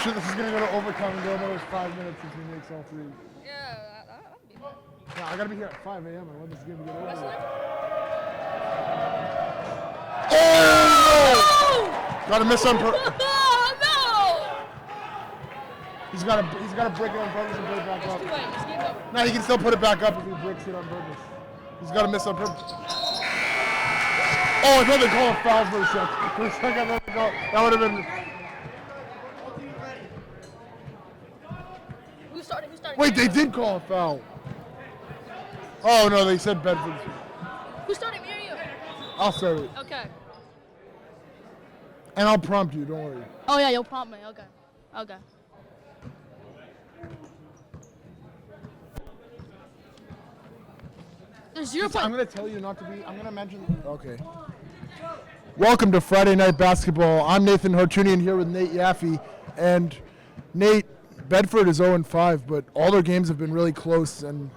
shit, this is going to go to overtime and go another 5 minutes if he makes all three. Yeah, I'll be there. Yeah, I got to be here at 5 a.m. I want this game to get over. Oh! Got to miss on purpose. Oh, no! He's got to break it on purpose and put it back up. Too late. This game's over. No, he can still put it back up if he breaks it on purpose. He's got to miss on purpose. Oh, I thought they called a foul for a second. For a second, I thought they called. That would have been. Who's starting? Wait, they did call a foul. Oh no, they said Bedford. Who's starting? Me or you? I'll start it. Okay. And I'll prompt you, don't worry. Oh yeah, you'll prompt me. Okay. Okay. There's 0 I'm going to tell you not to be. I'm going to mention. Okay. Welcome to Friday Night Basketball. I'm Nathan Hartunian here with Nate Yaffe. And Nate, Bedford is 0-5, but all their games have been really close, and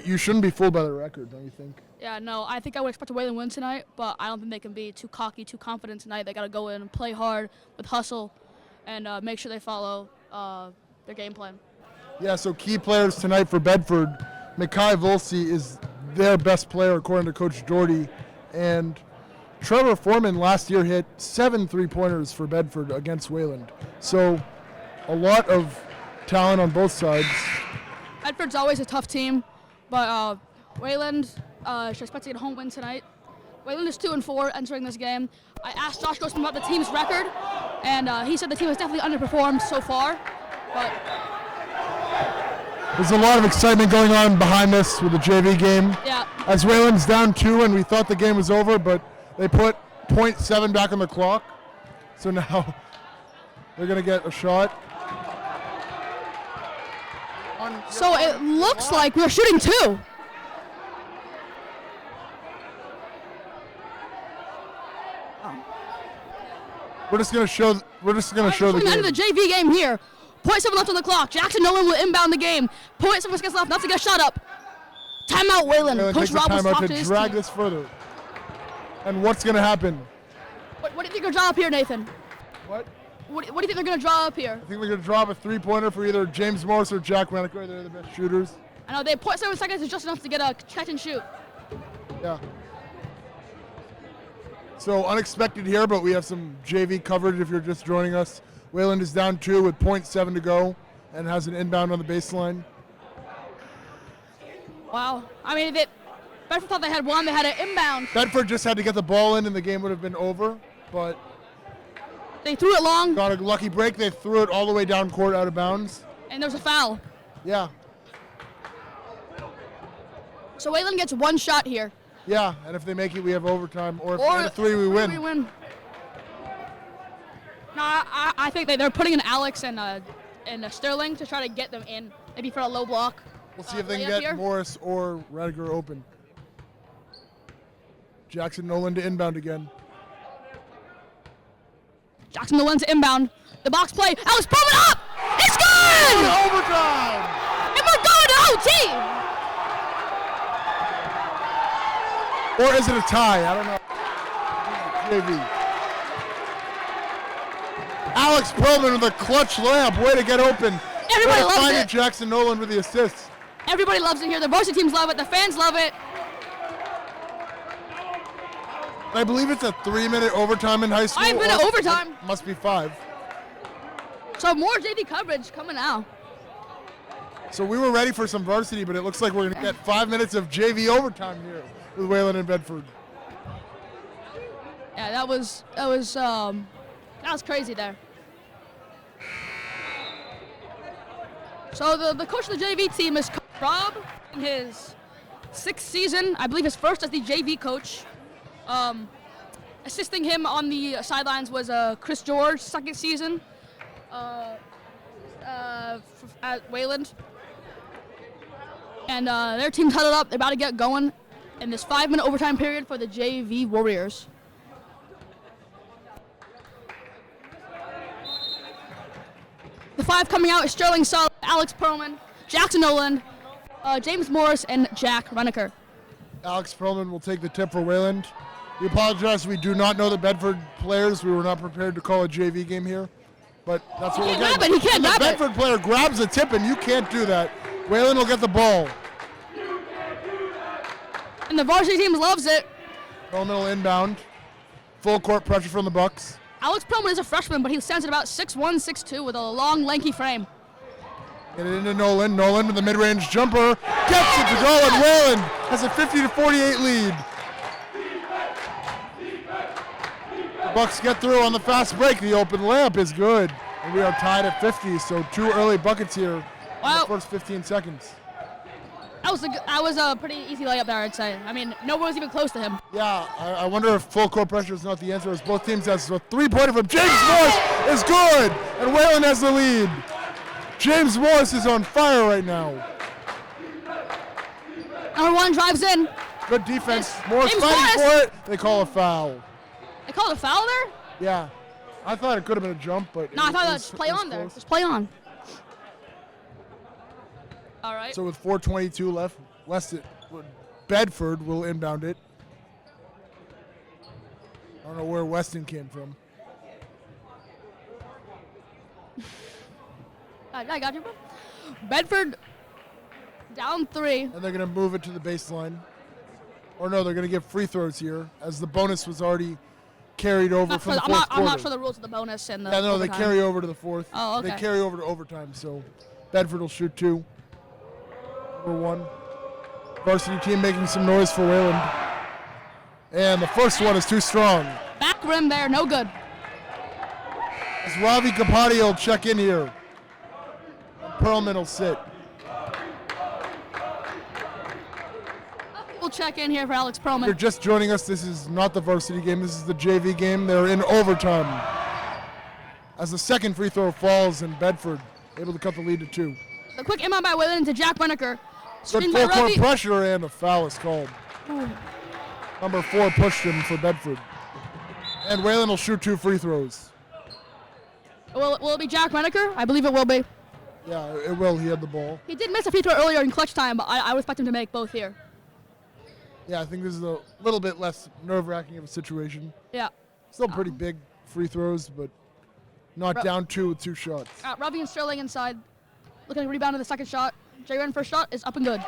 you shouldn't be fooled by the record, don't you think? Yeah, no, I think I would expect a Wayland win tonight, but I don't think they can be too cocky, too confident tonight. They got to go in and play hard with hustle and make sure they follow their game plan. Yeah, so key players tonight for Bedford. Mikhail Volsi is their best player, according to Coach Doherty. And Trevor Foreman last year hit 7 3-pointers for Bedford against Wayland. So a lot of talent on both sides. Bedford's always a tough team, but Wayland should expect to get a home win tonight. Wayland is 2-4 entering this game. I asked Josh Grossman about the team's record, and he said the team has definitely underperformed so far. But there's a lot of excitement going on behind this with the JV game. Yeah. As Wayland's down 2 and we thought the game was over, but they put .7 back on the clock. So now they're going to get a shot. So it looks like we're shooting 2. We're just going to show the game. End of the JV game here. 0.7 left on the clock. Jackson Nolan will inbound the game. 0.7 seconds left. Not to get a shot up. Timeout, Wayland. Coach Rob will talk to his drag team. this further. And what's going to happen? What do you think they're draw up here, Nathan? What? What do you think they're going to draw up here? I think they're going to draw up a 3-pointer for either James Morris or Jack Reneker. They're the best shooters. I know. They 0.7 seconds is just enough to get a catch and shoot. Yeah. So unexpected here, but we have some JV coverage if you're just joining us. Wayland is down 2 with 0.7 to go and has an inbound on the baseline. Wow. I mean, Bedford thought they had one. They had an inbound. Bedford just had to get the ball in and the game would have been over, but they threw it long. Got a lucky break. They threw it all the way down court out of bounds. And there was a foul. Yeah. So Wayland gets one shot here. Yeah, and if they make it, we have overtime. Or if they get a 3, we win. No, I think they're putting in Alex and Sterling to try to get them in, maybe for a low block. We'll see if they can get here. Morris or Radiger open. Jackson Nolan to inbound again. Jackson Nolan to inbound. The box play. Alex Perlman up! It's good! Overtime! And we're going to OT! Or is it a tie? I don't know. JV. Alex Perlman with a clutch layup. Way to get open. Everybody loves it. Jackson Nolan with the assist. Everybody loves it here. The varsity teams love it. The fans love it. I believe it's a 3-minute overtime in high school. 5 minute overtime. Must be 5. So more JV coverage coming out. So we were ready for some varsity, but it looks like we're going to get 5 minutes of JV overtime here with Wayland and Bedford. Yeah, that was crazy there. So the coach of the JV team is Rob in his 6th season, I believe his first as the JV coach. Assisting him on the sidelines was Chris George, 2nd season at Wayland. And their team's huddled up. They're about to get going in this 5-minute overtime period for the JV Warriors. The 5 coming out is Sterling Sull, Alex Perlman, Jackson Nolan, James Morris, and Jack Reneker. Alex Perlman will take the tip for Wayland. We apologize. We do not know the Bedford players. We were not prepared to call a JV game here. but that's what we're He can't getting. grab it. He can't And grab the it. Bedford player grabs a tip, and you can't do that. Whalen will get the ball. And the varsity team loves it. Middle inbound. Full court pressure from the Bucks. Alex Perlman is a freshman, but he stands at about 6'1", 6'2", with a long, lanky frame. Get it into Nolan. Nolan with the mid-range jumper. Gets it to go, and Whalen has a 50-48 lead. The Bucks get through on the fast break. The open layup is good. And we are tied at 50, so 2 early buckets here in Wow. the first 15 seconds. That was a pretty easy layup there, I'd say. I mean, no one was even close to him. Yeah, I wonder if full court pressure is not the answer, as both teams has a three-pointer from James Morris is good, and Whalen has the lead. James Morris is on fire right now. Number 1 drives in. Good defense. Yes. Morris James fighting Morris. for it. They call a foul. They called a foul there? Yeah, I thought it could have been a jump, but No, I thought it that's play on there. close. Just play on. All right. So with 4:22 left, Bedford will inbound it. I don't know where Weston came from. I got you, bro. Bedford down 3. And they're going to move it to the baseline. Or no, they're going to give free throws here, as the bonus was already carried over from the fourth quarter. I'm not sure the rules of the bonus and the Yeah, no, they overtime. carry over to the fourth. Oh, okay. They carry over to overtime, so Bedford will shoot 2. Number 1. Varsity team making some noise for Wayland. And the first one is too strong. Back rim there, no good. As Ravi Kapadia will check in here. Perlman will sit. We'll check in here for Alex If you're Perlman. just joining us, this is not the varsity game, this is the JV game. They're in overtime. As the second free throw falls, and Bedford able to cut the lead to 2. The quick inbound by Whalen to Jack Reneker. Good Screen by full court Ravi. pressure, and a foul is called. Number 4 pushed him for Bedford. And Whalen will shoot 2 free throws. Will it be Jack Reneker? I believe it will be. Yeah, it will. He had the ball. He did miss a free throw earlier in clutch time, but I would expect him to make both here. Yeah, I think this is a little bit less nerve-wracking of a situation. Yeah. Still pretty big free throws, but not down 2 with 2 shots. Ravi and Sterling inside. Looking to rebound in the second shot. J-Ren first shot is up and good.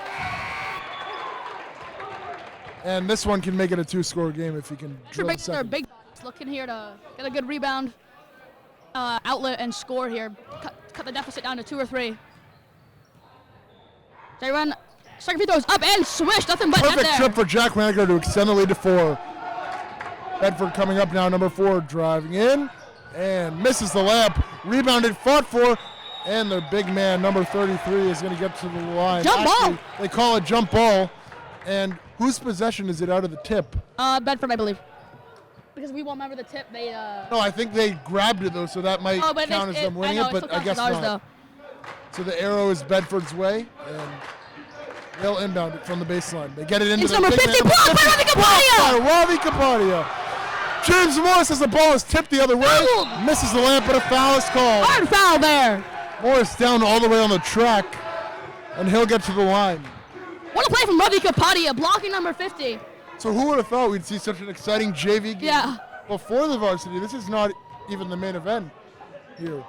And this one can make it a 2-score game if he can drill the They're second. big. Looking here to get a good rebound, outlet, and score here. Cut the deficit down to 2 or 3. J-Ren, second free throw is up and swish. Nothing but net Perfect there. trip for Jack Reneker to extend the lead to 4. Bedford coming up now, number 4, driving in, and misses the layup. Rebounded, fought for, and the big man, number 33, is going to get to the line. Jump ball. They call it jump ball. And whose possession is it out of the tip? Bedford, I believe. Because we won't remember the tip. They. No, I think they grabbed it, though, so that might Oh, but count as them winning I know, it, but still I counts guess as ours, not. though. So the arrow is Bedford's way, and they'll inbound it from the baseline. They get it into It's the number big 50, man, blocked by Ravi Kapadia! Blocked by Ravi Kapadia. James Morris, as the ball is tipped the other way, Fouled. misses the layup, but a foul is called. Hard foul there. Morris down all the way on the track, and he'll get to the line. What a play from Ravi Kapadia, blocking number 50. So who would have thought we'd see such an exciting JV game Yeah. before the varsity? This is not even the main event here.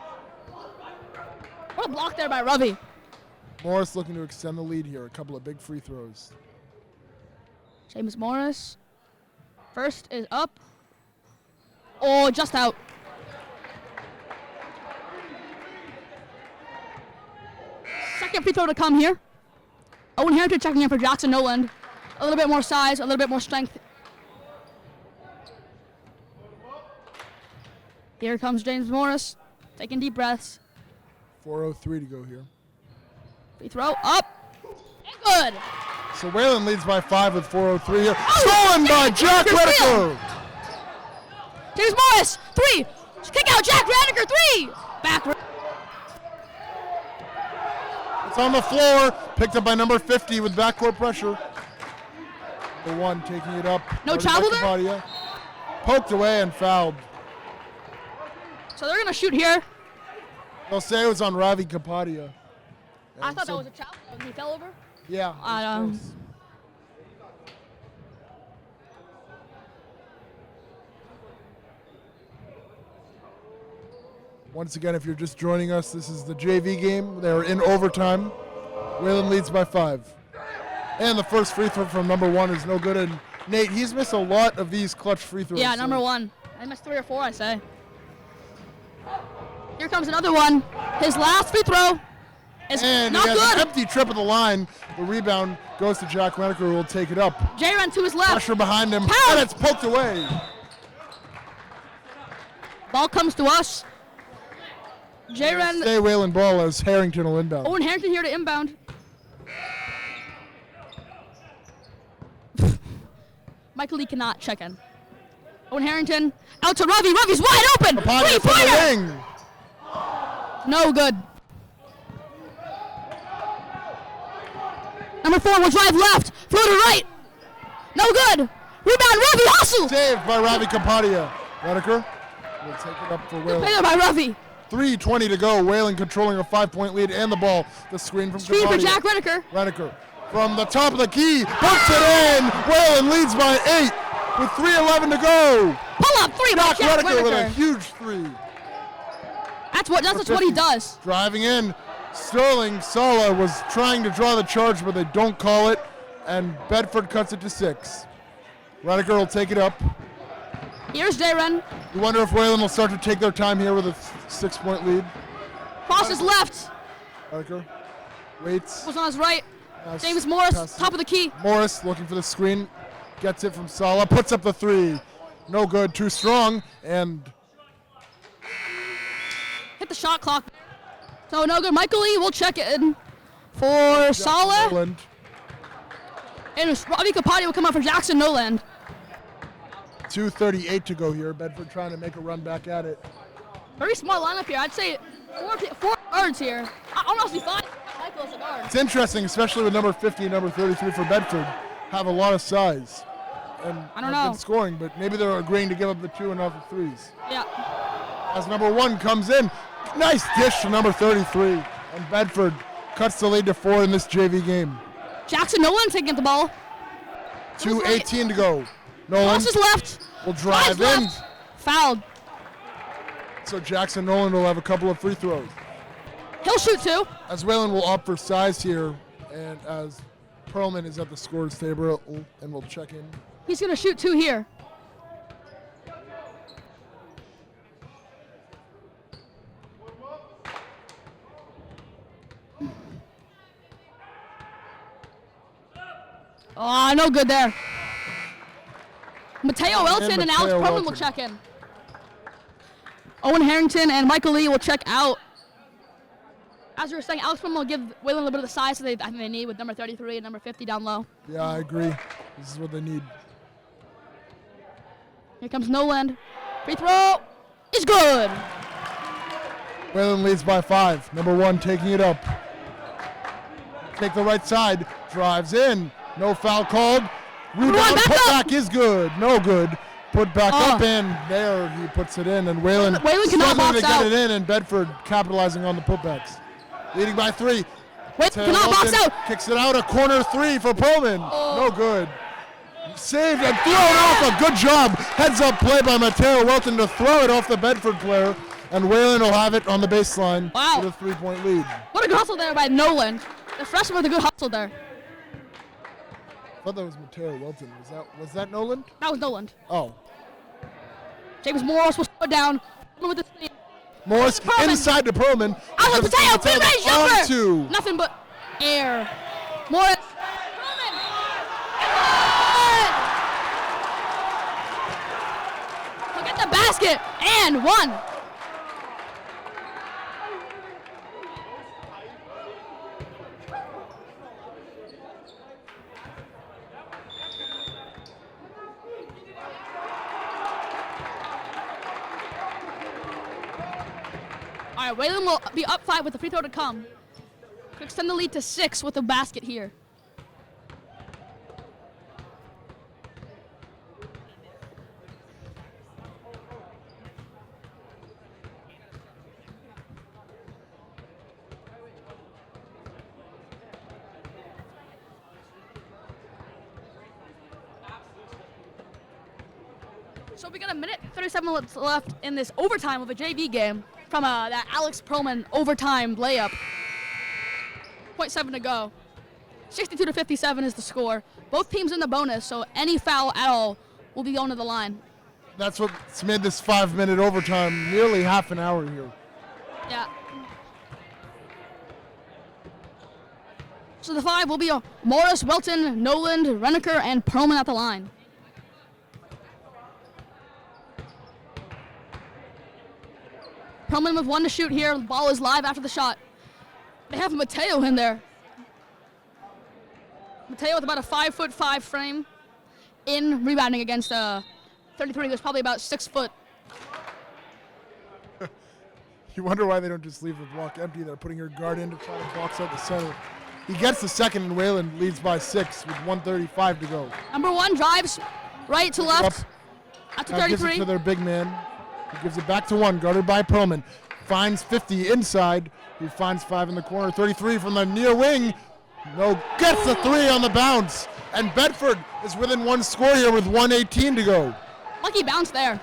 What a block there by Ravi. Morris looking to extend the lead here. A couple of big free throws. James Morris. First is up. Oh, just out. Second free throw to come here. Owen Harrington checking in for Jackson Noland. A little bit more size, a little bit more strength. Here comes James Morris, taking deep breaths. 4:03 to go here. Free throw up. And good. So Whalen leads by 5 with 4:03 here. Stolen by Jack Redeker. James Morris, 3. Kick out Jack Redeker, 3. Back. It's on the floor. Picked up by number 50 with backcourt pressure. The 1 taking it up. No Guarded by travel there? Kapadia. Poked away and fouled. So they're going to shoot here. They'll say it was on Ravi Kapadia. I And thought so- that was a travel. He fell over. Yeah. it was close. Once again, if you're just joining us, this is the JV game. They're in overtime. Wayland leads by 5. And the first free throw from number 1 is no good. And Nate, he's missed a lot of these clutch free throws. Yeah, number 1. I missed 3 or 4, I say. Here comes another one. His last free throw is and not he has good. an empty trip of the line. The rebound goes to Jack Reneker, who will take it up. J-Ren to his left. Pressure behind him, Pound. and it's poked away. Ball comes to us. J-Ren. Stay Wayland ball as Harrington will inbound. Owen Harrington here to inbound. Michael Lee cannot check in. Owen Harrington out to Ravi. Ravi's wide open. Kapadia from the Three-pointer. wing. No good. Number 4 will drive left. Floater right. No good. Rebound. Ravi hustle. Saved by Ravi Kapadia. Reneker will take it up for Wayland. Play there by Ravi. 3:20 to go. Wayland controlling a 5-point lead and the ball. The screen from Screen for Kapadia. Jack Reneker. Reneker from the top of the key. Puts it in. Wayland leads by 8 with 3:11 to go. Pull up 3 by Jack Jack Reneker with a Reneker. huge 3. That's what he does. Driving in. Sterling Sala was trying to draw the charge, but they don't call it. And Bedford cuts it to 6. Reneker will take it up. Here's J-Ren. You wonder if Wayland will start to take their time here with a 6-point lead. Crosses left. Reneker waits. Was on his right. Pass- James Morris, pass- top of the key. Morris looking for the screen. Gets it from Sala. Puts up the 3. No good. Too strong. And Hit the shot clock. So no good. Michael Lee will check it in for Sala. Noland. And Ravi Kapadia will come out for Jackson Noland. 2:38 to go here. Bedford trying to make a run back at it. Very small lineup here. I'd say four guards here. Honestly, 5. Michael as a guard. It's interesting, especially with number 50 and number 33 for Bedford, have a lot of size. And I don't have know. been scoring, but maybe they're agreeing to give up the 2 and not the 3s. Yeah. As number 1 comes in, nice dish to number 33. And Bedford cuts the lead to 4 in this JV game. Jackson Noland taking the ball. 2:18 to go. Nolan Crosses left. will drive in. Left. Fouled. So Jackson Nolan will have a couple of free throws. He'll shoot 2. As Wayland will opt for size here, and as Perlman is at the scores table and will check in. He's going to shoot 2 here. Oh, no good there. Mateo Elton and Alex Mateo Perlman will Elton. check in. Owen Harrington and Michael Lee will check out. As we were saying, Alex Perlman will give Wayland a little bit of the size that I think they need with number 33 and number 50 down low. Yeah, I agree. This is what they need. Here comes Noland. Free throw is good. Wayland leads by 5. Number 1 taking it up. Take the right side. Drives in. No foul called. Rebound. back Put up. back is good. No good. Put back up and there he puts it in. And Wayland Wayland cannot struggling to box get out. it in, and Bedford capitalizing on the putbacks. Leading by 3. Wait, Taylor cannot box Wilton out. Kicks it out. A corner 3 for Perlman. No good. Saved and thrown off. A good job. Heads up play by Mateo Welton to throw it off the Bedford player. And Wayland will have it on the baseline Wow. with a 3-point lead. What a good hustle there by Noland. The freshman with a good hustle there. I thought that was Mateo Welton. Was that Nolan? That was Noland. Oh. James Morris will slow it down. With the speed. Morris Perlman. inside to Perlman. Out of Mateo, mid-range jumper. On to. Nothing but air. Morris. Perlman. He'll get the basket and 1. All right, Wayland will be up 5 with the free throw to come. Could extend the lead to 6 with a basket here. So we got a minute 37 minutes left in this overtime of a JV game. from that Alex Perlman overtime layup. 0.7 to go. 62-57 is the score. Both teams in the bonus, so any foul at all will be going to the line. That's what's made this 5-minute overtime nearly half an hour here. Yeah. So the 5 will be Morris, Welton, Noland, Reneker, and Perlman at the line. Perlman with 1 to shoot here. The ball is live after the shot. They have Mateo in there. Mateo with about a 5'5" frame in rebounding against 33, who's probably about 6 foot. You wonder why they don't just leave the block empty. They're putting her guard in to try to box out the center. He gets the second, and Wayland leads by 6 with 1:35 to go. Number 1 drives right to left after 33. Gives it to their big man. He gives it back to 1, guarded by Perlman. Finds 50 inside. He finds 5 in the corner. 33 from the near wing. No, gets the 3 on the bounce. And Bedford is within 1 score here with 1:18 to go. Lucky bounce there.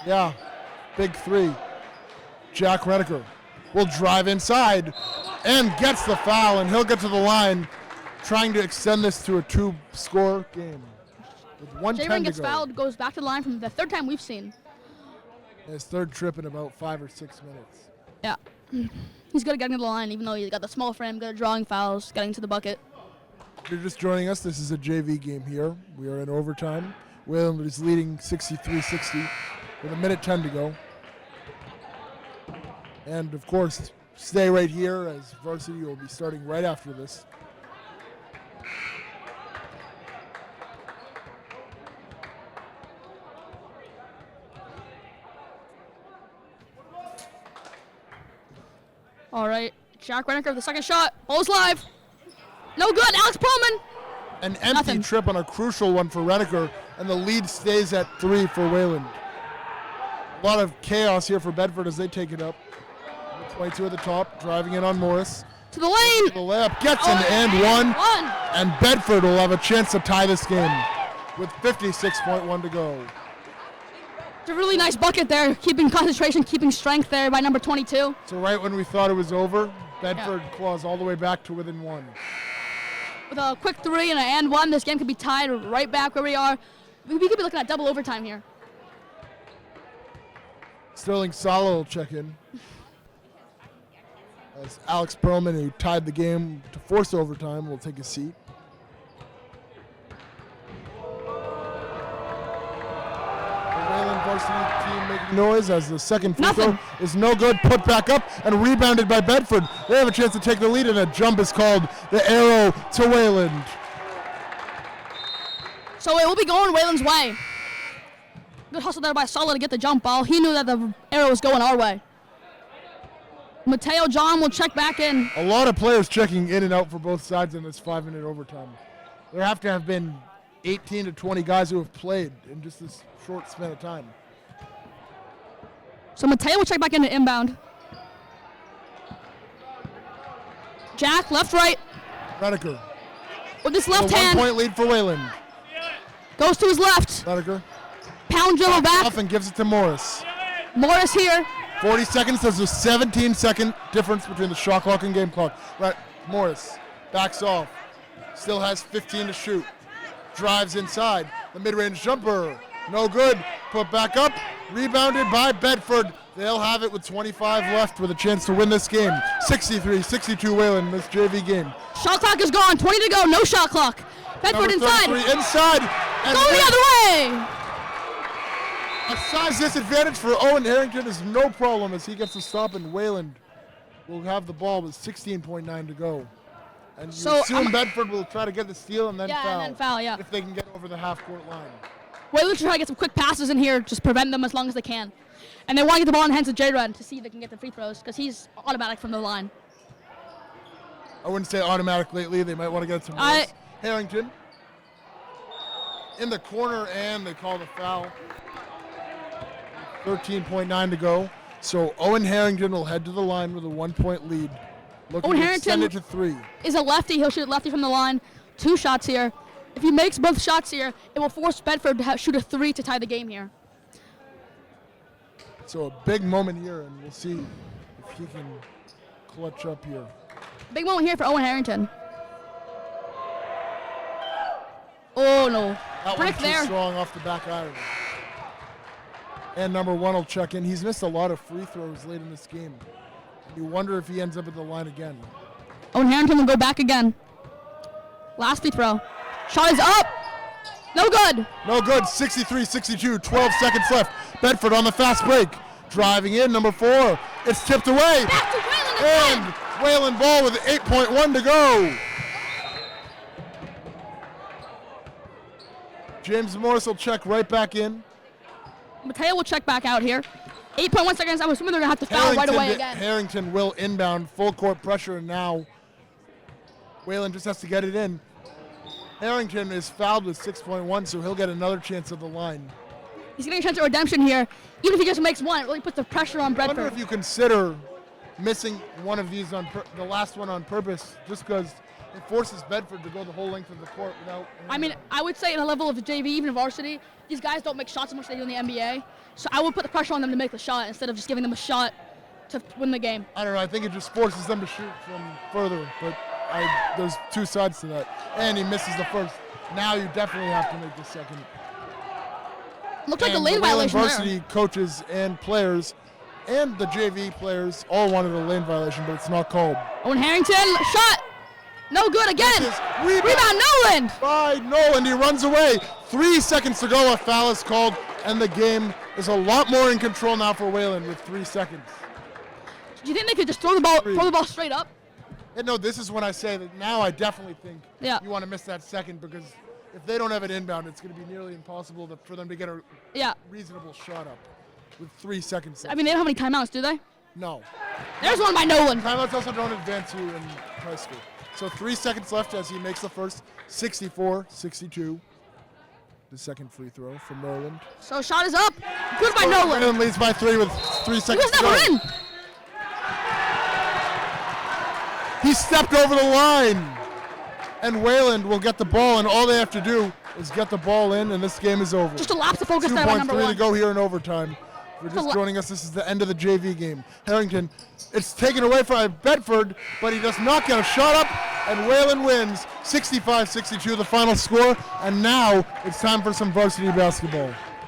Yeah, big 3. Jack Reneker will drive inside and gets the foul, and he'll get to the line, trying to extend this to a 2-score game. With 1:10 J-Ren to gets go. fouled, goes back to the line from the 3rd time we've seen. His 3rd trip in about 5 or 6 minutes. Yeah. He's good at getting to the line, even though he's got the small frame, good at drawing fouls, getting to the bucket. If you're just joining us, this is a JV game here. We are in overtime. Wayland is leading 63-60 with 1:10 to go. And, of course, stay right here as varsity will be starting right after this. All right. Jack Reneker, the second shot. Ball's live. No good. Alex Perlman. An empty Nothing. trip on a crucial one for Reneker, and the lead stays at 3 for Wayland. A lot of chaos here for Bedford as they take it up. 22 at the top, driving in on Morris. To the lane. The layup gets an and one, and Bedford will have a chance to tie this game with 56.1 to go. It's a really nice bucket there, keeping concentration, keeping strength there by number 22. So right when we thought it was over, Bedford claws all the way back to within 1. With a quick 3 and an and 1, this game could be tied right back where we are. We could be looking at double overtime here. Sterling Sala will check in. As Alex Perlman, who tied the game to force overtime, will take a seat. The Wayland varsity team making noise as the second free throw is no good. Put back up and rebounded by Bedford. They have a chance to take the lead, and a jump is called. The arrow to Wayland. So it will be going Wayland's way. Good hustle there by Sala to get the jump ball. He knew that the arrow was going our way. Mateo John will check back in. A lot of players checking in and out for both sides in this 5-minute overtime. There have to have been 18 to 20 guys who have played in just this short span of time. So Mateo will check back into inbound. Jack, left, right. Reneker. With his left A hand. 1-point lead for Wayland. Goes to his left. Reneker. Pound dribble back. Off and gives it to Morris. Morris here. 40 seconds. There's a 17-second difference between the shot clock and game clock. Right. Morris backs off. Still has 15 to shoot. Drives inside. The mid-range jumper. No good. Put back up. Rebounded by Bedford. They'll have it with 25 left with a chance to win this game. 63-62 Wayland in this JV game. Shot clock is gone. 20 to go. No shot clock. Bedford Number inside. 33 inside. And Go the other way. a size disadvantage for Owen Harrington is no problem as he gets the stop, and Wayland will have the ball with 16.9 to go. And you So, assume Bedford will try to get the steal and then Yeah, foul. and then foul, yeah. If they can get over the half-court line. Wayland should try to get some quick passes in here, just prevent them as long as they can. And they want to get the ball in the hands of J-Ren to see if they can get the free throws, because he's automatic from the line. I wouldn't say automatic lately. They might want to get it to Morris. Harrington in the corner, and they call the foul. 13.9 to go. So Owen Harrington will head to the line with a 1-point lead. Looking Owen to Harrington extend it to 3. Is a lefty. He'll shoot lefty from the line. 2 shots here. If he makes both shots here, it will force Bedford to shoot a 3 to tie the game here. So a big moment here, and we'll see if he can clutch up here. Big moment here for Owen Harrington. Oh, no. That Brick one too there. strong off the back iron. And number 1 will check in. He's missed a lot of free throws late in this game. You wonder if he ends up at the line again. Owen Harrington will go back again. Last free throw. Shot is up. No good. No good. 63-62. 12 seconds left. Bedford on the fast break. Driving in, number 4. It's tipped away. Back to Wayland again. And Wayland ball with 8.1 to go. James Morris will check right back in. Mateo will check back out here. 8.1 seconds. I'm assuming they're going to have to foul right away again. Harrington will inbound. Full court pressure, and now Wayland just has to get it in. Harrington is fouled with 6.1, so he'll get another chance at the line. He's getting a chance at redemption here. Even if he just makes one, it really puts the pressure on I Bedford. wonder if you consider missing one of these the last one on purpose, just because it forces Bedford to go the whole length of the court without. I mean, I would say in a level of JV, even varsity, these guys don't make shots as much as they do in the NBA. So I would put the pressure on them to make the shot instead of just giving them a shot to win the game. I don't know. I think it just forces them to shoot from further, but there's two sides to that. And he misses the first. Now you definitely have to make the second. Looks like a And lane the Wayland violation varsity there. coaches and players and the JV players all wanted a lane violation, but it's not called. Owen Harrington, shot. No good again. This is Rebound Noland. by Noland. He runs away. 3 seconds to go. A foul is called, and the game is a lot more in control now for Wayland with 3 seconds. Do you think they could just throw the ball straight up? And no, this is when I say that now I definitely think Yeah. you want to miss that second, because if they don't have it inbound, it's going to be nearly impossible for them to get a Yeah. reasonable shot up with 3 seconds left. I mean, they don't have any timeouts, do they? No. There's one by Noland. Timeouts also don't advance you in high school. So 3 seconds left as he makes the first. 64-62. The second free throw from Noland. So shot is up. Good by Noland. Wayland leads by 3 with 3 He seconds was to go. never in. He stepped over the line. And Wayland will get the ball, and all they have to do is get the ball in, and this game is over. Just a lapse of focus there by number 2.3 one. to go here in overtime. If you're just joining us, this is the end of the JV game. Harrington, it's taken away from Bedford, but he does not get a shot up, and Wayland wins 65-62, the final score, and now it's time for some varsity basketball.